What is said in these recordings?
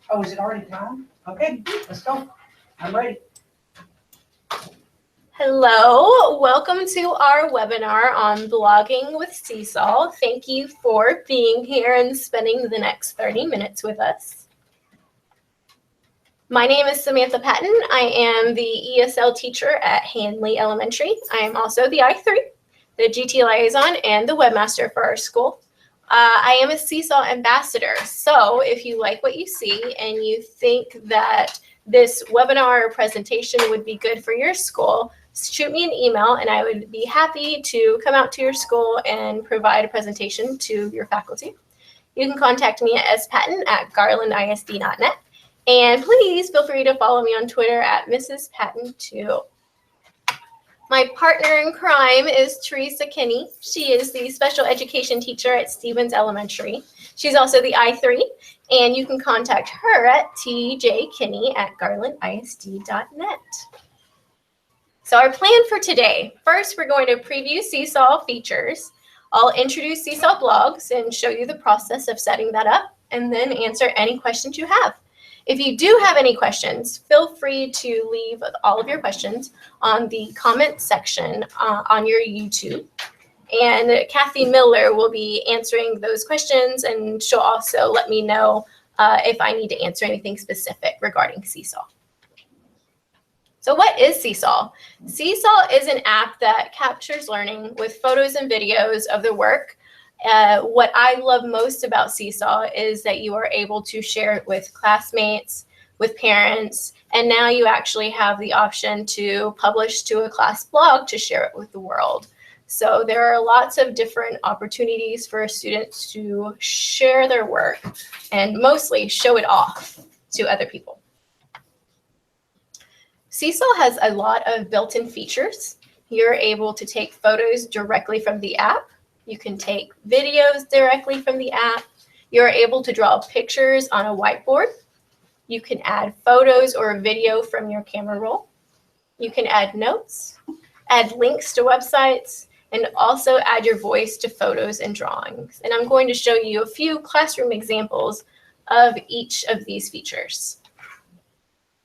Oh, is it already time? Okay, let's go. I'm ready. Hello, welcome to our webinar on blogging with Seesaw. Thank you for being here and spending the next 30 minutes with us. My name is Samantha Patton. I am the ESL teacher at Hanley Elementary. I am also the I3, the GT liaison, and the webmaster for our school. I am a Seesaw ambassador, so if you like what you see and you think that this webinar or presentation would be good for your school, shoot me an email and I would be happy to come out to your school and provide a presentation to your faculty. You can contact me at spatton@garlandisd.net. And please feel free to follow me on Twitter at Mrs. Patton too. My partner in crime is Teresa Kinney. She is the special education teacher at Stevens Elementary. She's also the I3, and you can contact her at tjkinney@garlandisd.net. So our plan for today, first we're going to preview Seesaw features. I'll introduce Seesaw blogs and show you the process of setting that up, and then answer any questions you have. If you do have any questions, feel free to leave all of your questions on the comment section on your YouTube. And Kathy Miller will be answering those questions, and she'll also let me know if I need to answer anything specific regarding Seesaw. So what is Seesaw? Seesaw is an app that captures learning with photos and videos of the work. What I love most about Seesaw is that you are able to share it with classmates, with parents, and now you actually have the option to publish to a class blog to share it with the world. So there are lots of different opportunities for students to share their work and mostly show it off to other people. Seesaw has a lot of built-in features. You're able to take photos directly from the app. You can take videos directly from the app. You're able to draw pictures on a whiteboard. You can add photos or a video from your camera roll. You can add notes, add links to websites, and also add your voice to photos and drawings. And I'm going to show you a few classroom examples of each of these features.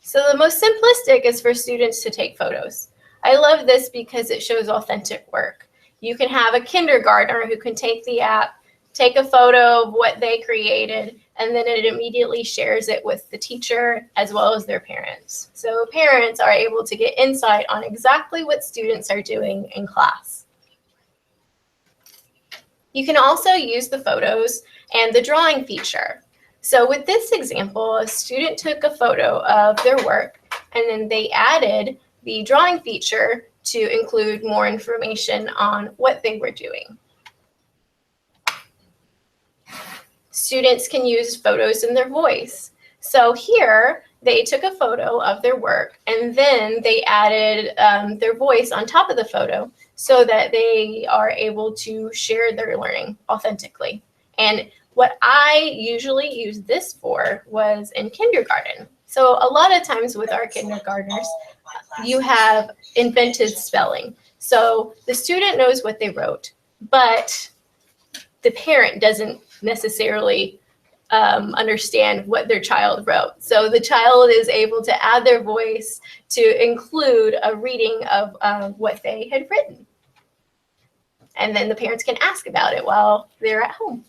So the most simplistic is for students to take photos. I love this because it shows authentic work. You can have a kindergartner who can take the app, take a photo of what they created, and then it immediately shares it with the teacher as well as their parents. So parents are able to get insight on exactly what students are doing in class. You can also use the photos and the drawing feature. So with this example, a student took a photo of their work and then they added the drawing feature to include more information on what they were doing. Students can use photos in their voice. So here, they took a photo of their work and then they added their voice on top of the photo so that they are able to share their learning authentically. And what I usually use this for was in kindergarten. So a lot of times with our kindergartners, you have invented spelling. So the student knows what they wrote, but the parent doesn't necessarily understand what their child wrote. So the child is able to add their voice to include a reading of what they had written. And then the parents can ask about it while they're at home.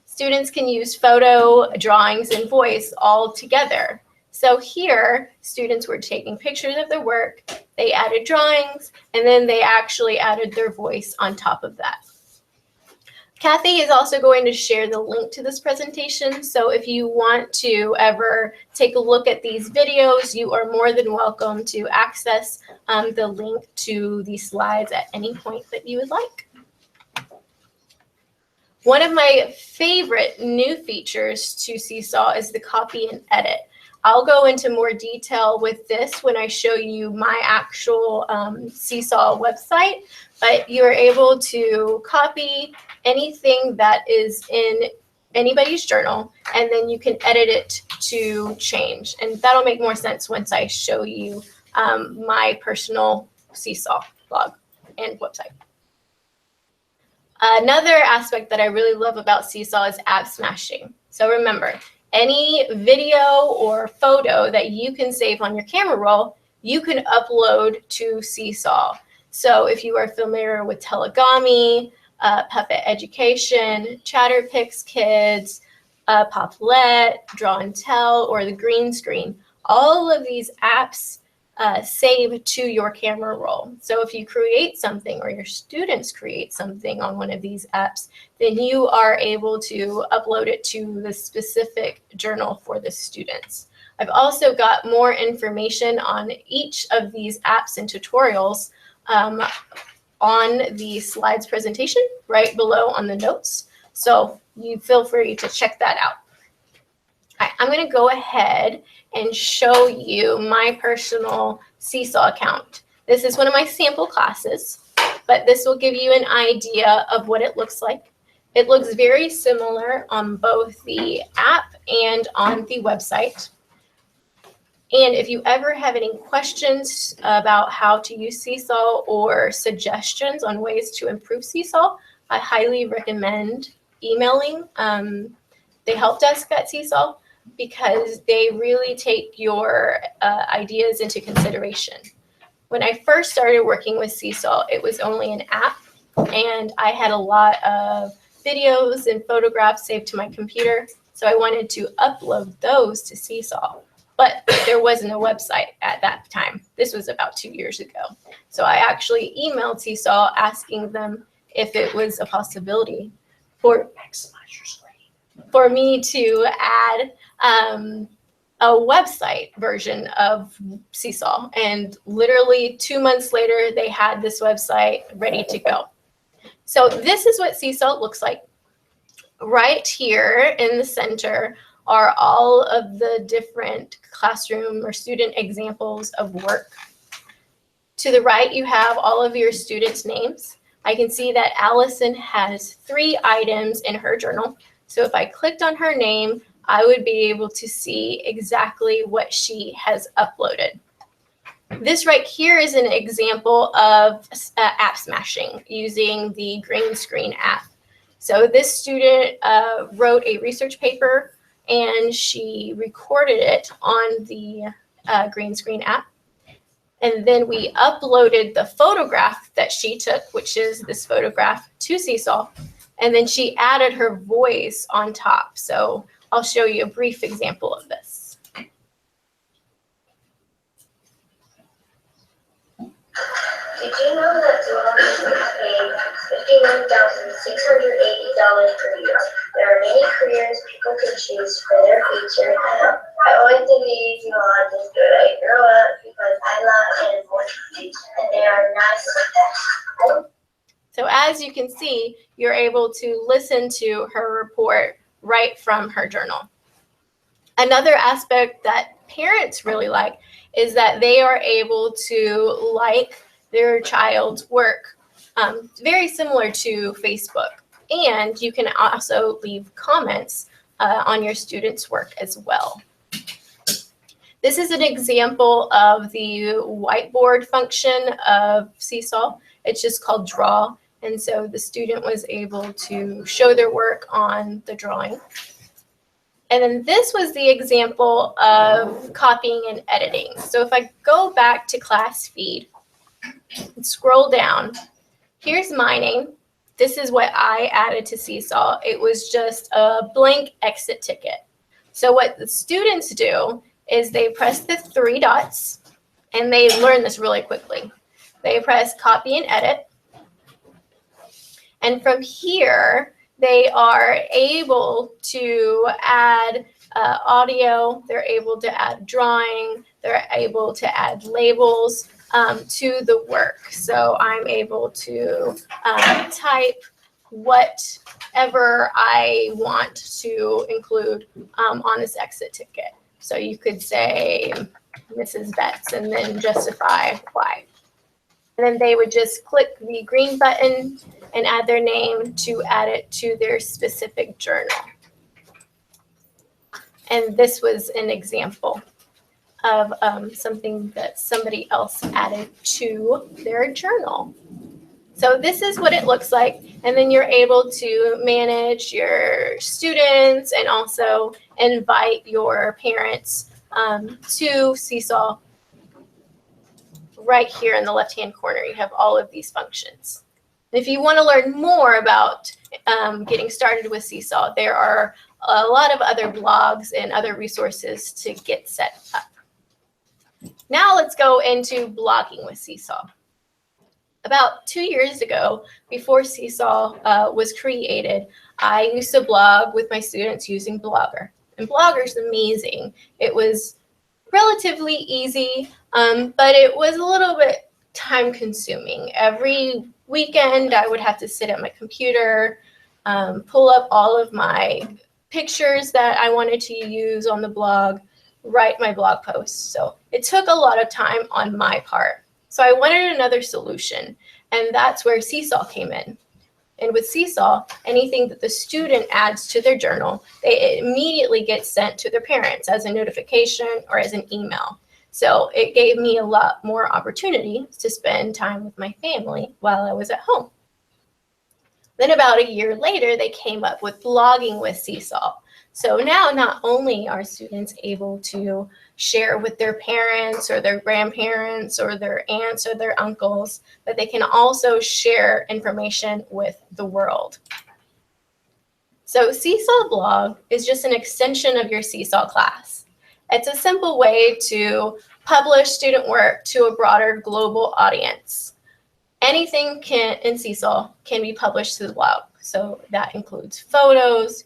Students can use photo, drawings, and voice all together. So here, students were taking pictures of their work, they added drawings, and then they actually added their voice on top of that. Kathy is also going to share the link to this presentation, so if you want to ever take a look at these videos, you are more than welcome to access the link to these slides at any point that you would like. One of my favorite new features to Seesaw is the copy and edit. I'll go into more detail with this when I show you my actual Seesaw website, but you're able to copy anything that is in anybody's journal, and then you can edit it to change. And that'll make more sense once I show you my personal Seesaw blog and website. Another aspect that I really love about Seesaw is app smashing. So remember, any video or photo that you can save on your camera roll, you can upload to Seesaw. So if you are familiar with Telegami, Puppet Education, Chatterpix Kids, Poplet, Draw and Tell, or the Green Screen, all of these apps save to your camera roll. So if you create something or your students create something on one of these apps, then you are able to upload it to the specific journal for the students. I've also got more information on each of these apps and tutorials on the slides presentation right below on the notes. So you feel free to check that out. All right, I'm going to go ahead and show you my personal Seesaw account. This is one of my sample classes, but this will give you an idea of what it looks like. It looks very similar on both the app and on the website. And if you ever have any questions about how to use Seesaw or suggestions on ways to improve Seesaw, I highly recommend emailing the help desk at Seesaw, because they really take your ideas into consideration. When I first started working with Seesaw, it was only an app, and I had a lot of videos and photographs saved to my computer, so I wanted to upload those to Seesaw. But there wasn't a website at that time. This was about 2 years ago. So I actually emailed Seesaw asking them if it was a possibility for me to add a website version of Seesaw. And literally 2 months later, they had this website ready to go. So this is what Seesaw looks like. Right here in the center are all of the different classroom or student examples of work. To the right, you have all of your students' names. I can see that Allison has 3 items in her journal. So if I clicked on her name, I would be able to see exactly what she has uploaded. This right here is an example of app smashing using the Green Screen app. So this student wrote a research paper, and she recorded it on the Green Screen app. And then we uploaded the photograph that she took, which is this photograph, to Seesaw. And then she added her voice on top. So I'll show you a brief example of this. Did you know that developers are paid $51,680 per year? There are many careers people can choose for their future. I wanted to be geologist when I grow up because I love animals and they are nice. So as you can see, you're able to listen to her report right from her journal. Another aspect that parents really like is that they are able to like their child's work, very similar to Facebook. And you can also leave comments on your students' work as well. This is an example of the whiteboard function of Seesaw. It's just called Draw. And so the student was able to show their work on the drawing. And then this was the example of copying and editing. So if I go back to class feed and scroll down, here's my name. This is what I added to Seesaw. It was just a blank exit ticket. So what the students do is they press the 3 dots, and they learn this really quickly. They press copy and edit. And from here, they are able to add audio, they're able to add drawing, they're able to add labels to the work. So I'm able to type whatever I want to include on this exit ticket. So you could say Mrs. Betts and then justify why. And then they would just click the green button and add their name to add it to their specific journal. And this was an example of something that somebody else added to their journal. So this is what it looks like, and then you're able to manage your students and also invite your parents to Seesaw. Right here in the left-hand corner, you have all of these functions. If you want to learn more about getting started with Seesaw, there are a lot of other blogs and other resources to get set up. Now let's go into blogging with Seesaw. About 2 years ago, before Seesaw was created, I used to blog with my students using Blogger. And Blogger's amazing. It was relatively easy, but it was a little bit time consuming. Every weekend, I would have to sit at my computer, pull up all of my pictures that I wanted to use on the blog, write my blog posts. So it took a lot of time on my part. So I wanted another solution, and that's where Seesaw came in. And with Seesaw, anything that the student adds to their journal, they immediately get sent to their parents as a notification or as an email. So it gave me a lot more opportunity to spend time with my family while I was at home. Then about a year later, they came up with blogging with Seesaw. So now not only are students able to share with their parents or their grandparents or their aunts or their uncles, but they can also share information with the world. So Seesaw blog is just an extension of your Seesaw class. It's a simple way to publish student work to a broader global audience. Anything in Seesaw can be published to the blog. So that includes photos,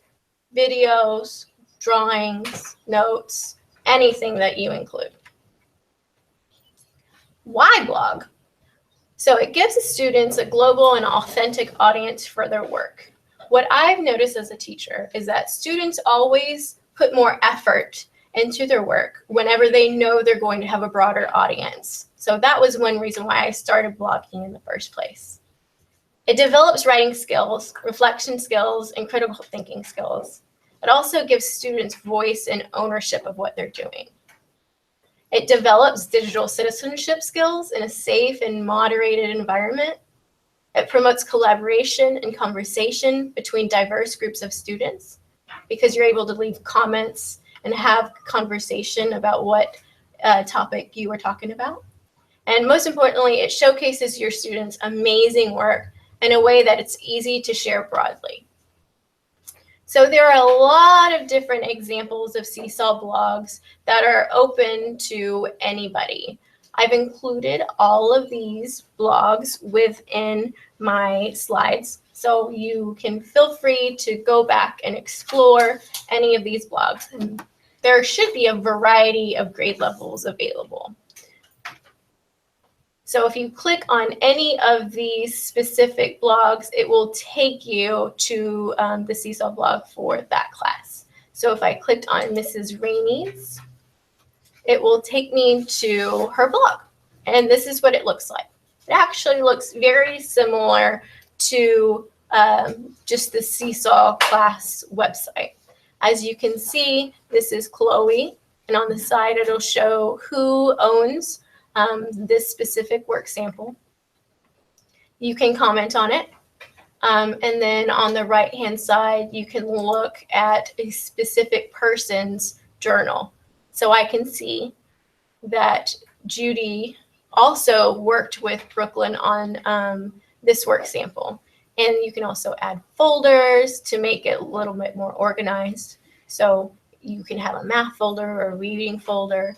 videos, drawings, notes, anything that you include. Why blog? So it gives the students a global and authentic audience for their work. What I've noticed as a teacher is that students always put more effort into their work whenever they know they're going to have a broader audience. So that was one reason why I started blogging in the first place. It develops writing skills, reflection skills, and critical thinking skills. It also gives students voice and ownership of what they're doing. It develops digital citizenship skills in a safe and moderated environment. It promotes collaboration and conversation between diverse groups of students because you're able to leave comments and have conversation about what topic you were talking about. And most importantly, it showcases your students' amazing work in a way that it's easy to share broadly. So there are a lot of different examples of Seesaw blogs that are open to anybody. I've included all of these blogs within my slides, so you can feel free to go back and explore any of these blogs. And there should be a variety of grade levels available. So if you click on any of these specific blogs, it will take you to the Seesaw blog for that class. So if I clicked on Mrs. Rainey's, it will take me to her blog. And this is what it looks like. It actually looks very similar to just the Seesaw class website. As you can see, this is Chloe, and on the side it'll show who owns this specific work sample. You can comment on it. And then on the right-hand side, you can look at a specific person's journal. So I can see that Judy also worked with Brooklyn on this work sample. And you can also add folders to make it a little bit more organized. So you can have a math folder or a reading folder,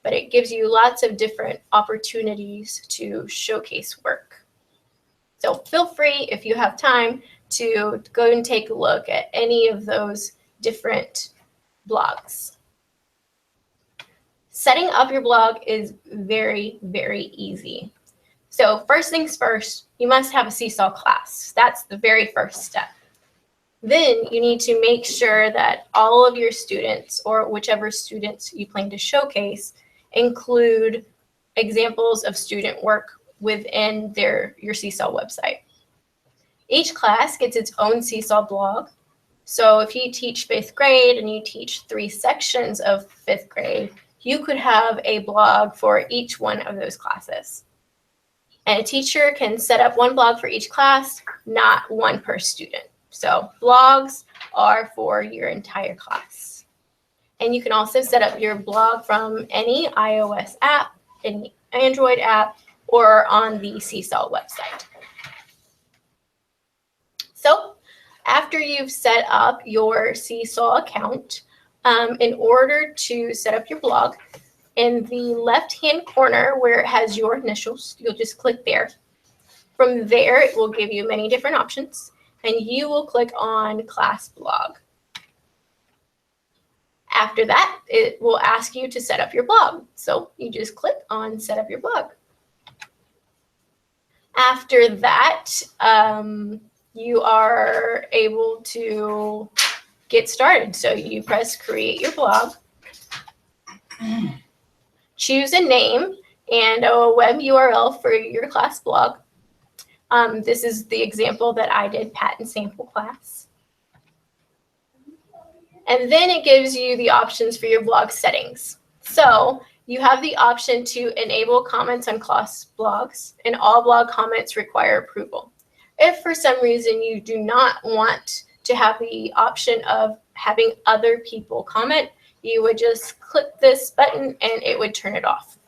but it gives you lots of different opportunities to showcase work. So feel free, if you have time, to go and take a look at any of those different blogs. Setting up your blog is very, very easy. So first things first, you must have a Seesaw class. That's the very first step. Then you need to make sure that all of your students, or whichever students you plan to showcase, include examples of student work within your Seesaw website. Each class gets its own Seesaw blog. So if you teach 5th grade and you teach 3 sections of 5th grade, you could have a blog for each one of those classes. And a teacher can set up one blog for each class, not one per student. So blogs are for your entire class. And you can also set up your blog from any iOS app, any Android app, or on the Seesaw website. So after you've set up your Seesaw account, in order to set up your blog, in the left-hand corner where it has your initials, you'll just click there. From there, it will give you many different options, and you will click on Class Blog. After that, it will ask you to set up your blog. So you just click on Set up your blog. After that, you are able to get started. So you press Create Your Blog. Choose a name and a web URL for your class blog. This is the example that I did, Patton Sample Class. And then it gives you the options for your blog settings. So you have the option to enable comments on class blogs, and all blog comments require approval. If for some reason you do not want to have the option of having other people comment, you would just click this button and it would turn it off.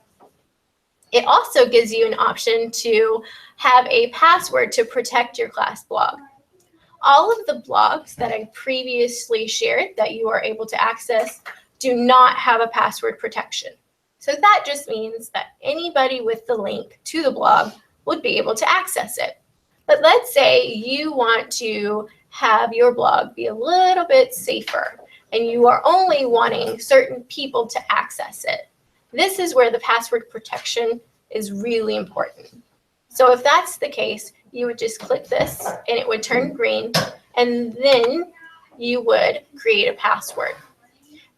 It also gives you an option to have a password to protect your class blog. All of the blogs that I previously shared that you are able to access do not have a password protection. So that just means that anybody with the link to the blog would be able to access it. But let's say you want to have your blog be a little bit safer and you are only wanting certain people to access it. This is where the password protection is really important. So if that's the case, you would just click this and it would turn green, and then you would create a password.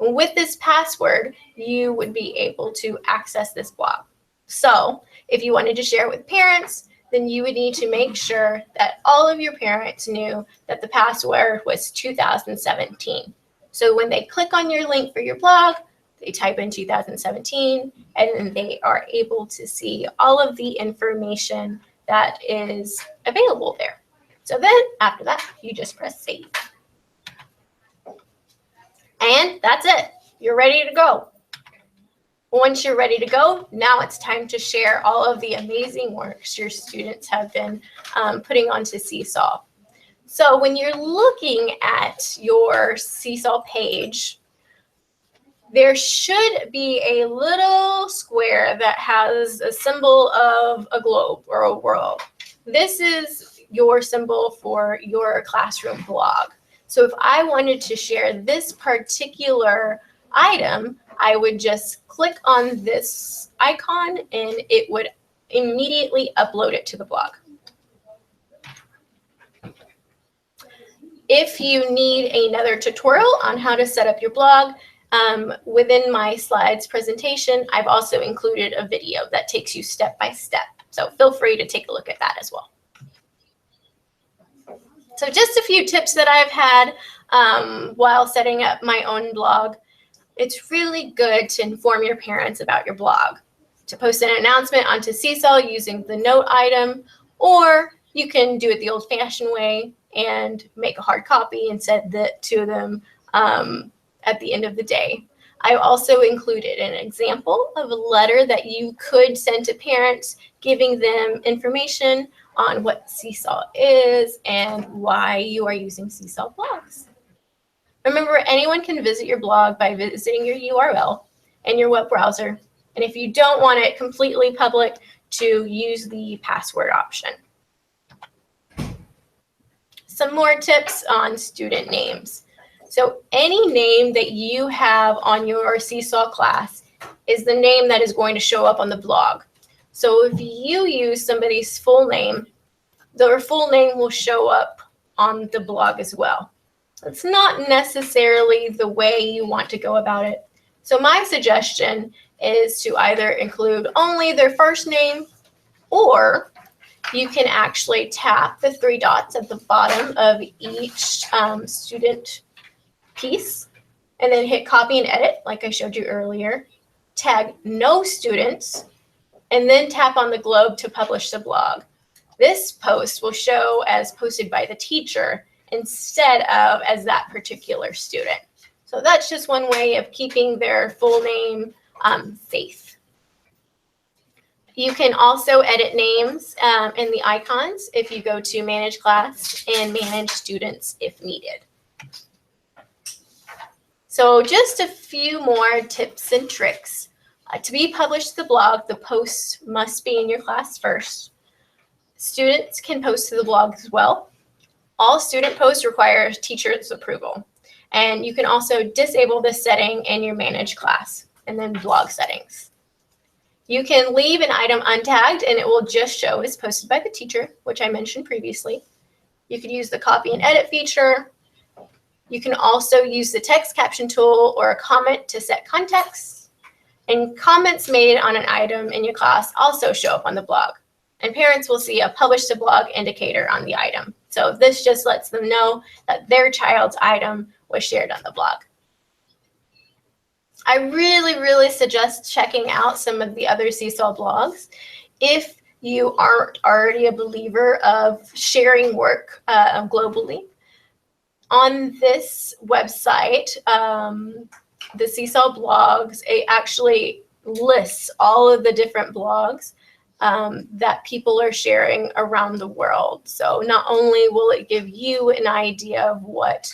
And with this password, you would be able to access this blog. So if you wanted to share it with parents, then you would need to make sure that all of your parents knew that the password was 2017. So when they click on your link for your blog, they type in 2017, and then they are able to see all of the information that is available there. So then after that, you just press save. And that's it. You're ready to go. Once you're ready to go, now it's time to share all of the amazing works your students have been putting onto Seesaw. So when you're looking at your Seesaw page, there should be a little square that has a symbol of a globe or a world. This is your symbol for your classroom blog. So if I wanted to share this particular item, I would just click on this icon and it would immediately upload it to the blog. If you need another tutorial on how to set up your blog, within my slides presentation, I've also included a video that takes you step by step. So feel free to take a look at that as well. So just a few tips that I've had while setting up my own blog. It's really good to inform your parents about your blog, to post an announcement onto Seesaw using the note item, or you can do it the old-fashioned way and make a hard copy and send it to them at the end of the day. I also included an example of a letter that you could send to parents, giving them information on what Seesaw is and why you are using Seesaw blogs. Remember, anyone can visit your blog by visiting your URL and your web browser. And if you don't want it completely public, to use the password option. Some more tips on student names. So any name that you have on your Seesaw class is the name that is going to show up on the blog. So if you use somebody's full name, their full name will show up on the blog as well. It's not necessarily the way you want to go about it. So my suggestion is to either include only their first name, or you can actually tap the 3 dots at the bottom of each student piece and then hit copy and edit like I showed you earlier. Tag no students and then tap on the globe to publish the blog. This post will show as posted by the teacher instead of as that particular student. So that's just one way of keeping their full name safe. You can also edit names in the icons if you go to Manage Class and Manage Students if needed. So just a few more tips and tricks. To be published to the blog, the posts must be in your class first. Students can post to the blog as well. All student posts require teacher's approval. And you can also disable this setting in your Manage Class and then blog settings. You can leave an item untagged and it will just show as posted by the teacher, which I mentioned previously. You could use the copy and edit feature. You can also use the text caption tool or a comment to set context. And comments made on an item in your class also show up on the blog. And parents will see a publish to blog indicator on the item. So this just lets them know that their child's item was shared on the blog. I really suggest checking out some of the other Seesaw blogs if you aren't already a believer of sharing work globally. On this website, the Seesaw blogs, it actually lists all of the different blogs that people are sharing around the world. So not only will it give you an idea of what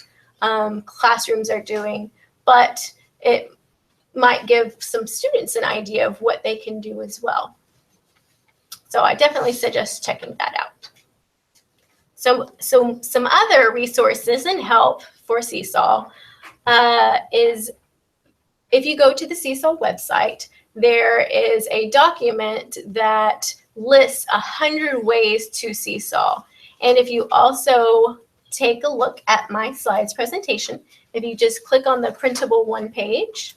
classrooms are doing, but it might give some students an idea of what they can do as well. So I definitely suggest checking that out. So some other resources and help for Seesaw is if you go to the Seesaw website, there is a document that lists 100 ways to Seesaw. And if you also take a look at my slides presentation, if you just click on the printable one page,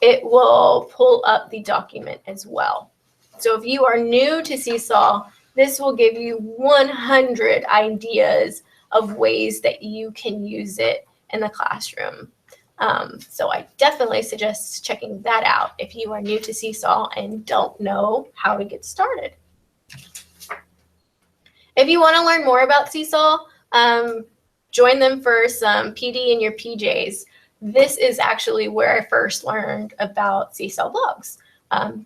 it will pull up the document as well. So if you are new to Seesaw, this will give you 100 ideas of ways that you can use it in the classroom. So I definitely suggest checking that out if you are new to Seesaw and don't know how to get started. If you want to learn more about Seesaw, join them for some PD in your PJs. This is actually where I first learned about Seesaw blogs.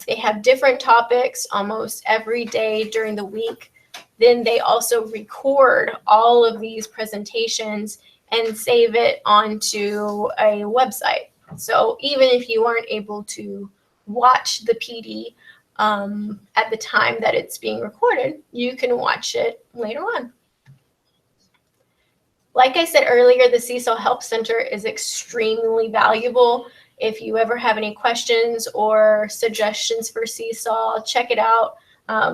They have different topics almost every day during the week. Then they also record all of these presentations and save it onto a website. So even if you aren't able to watch the PD at the time that it's being recorded, you can watch it later on. Like I said earlier, the Seesaw Help Center is extremely valuable. If you ever have any questions or suggestions for Seesaw, check it out.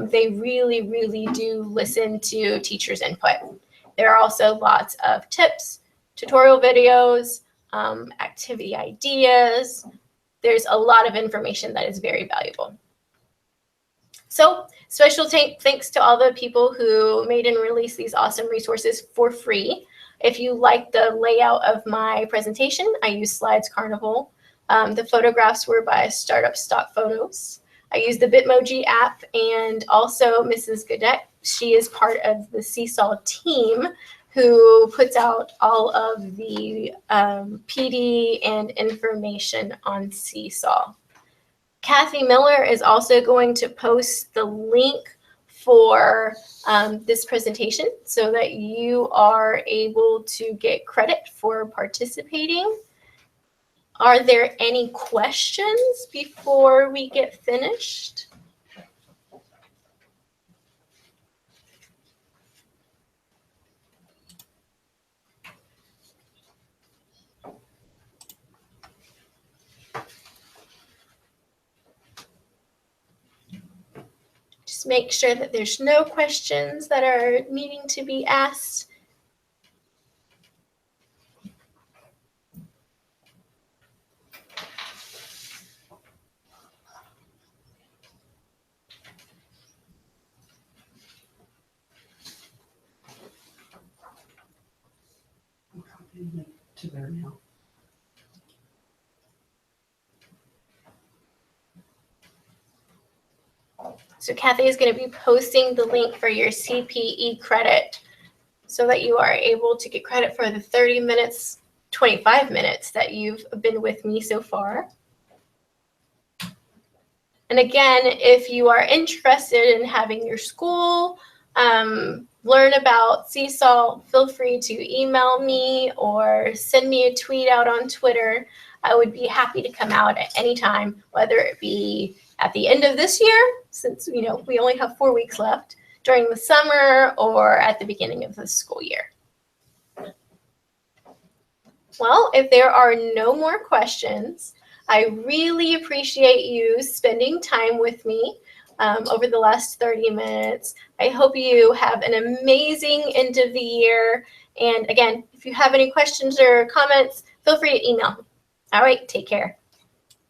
They really do listen to teachers' input. There are also lots of tips, tutorial videos, activity ideas. There's a lot of information that is very valuable. So special thanks to all the people who made and released these awesome resources for free. If you like the layout of my presentation, I use Slides Carnival. The photographs were by Startup Stock Photos. I use the Bitmoji app, and also Mrs. Godet. She is part of the Seesaw team who puts out all of the PD and information on Seesaw. Kathy Miller is also going to post the link for this presentation so that you are able to get credit for participating. Are there any questions before we get finished? Just make sure that there's no questions that are needing to be asked. I'm copying it to there now. So Kathy is going to be posting the link for your CPE credit so that you are able to get credit for the 30 minutes, 25 minutes that you've been with me so far. And again, if you are interested in having your school learn about Seesaw, feel free to email me or send me a tweet out on Twitter. I would be happy to come out at any time, whether it be at the end of this year, since we only have 4 weeks left, during the summer, or at the beginning of the school year. Well, if there are no more questions, I really appreciate you spending time with me over the last 30 minutes. I hope you have an amazing end of the year. And again, if you have any questions or comments, feel free to email me. All right, take care.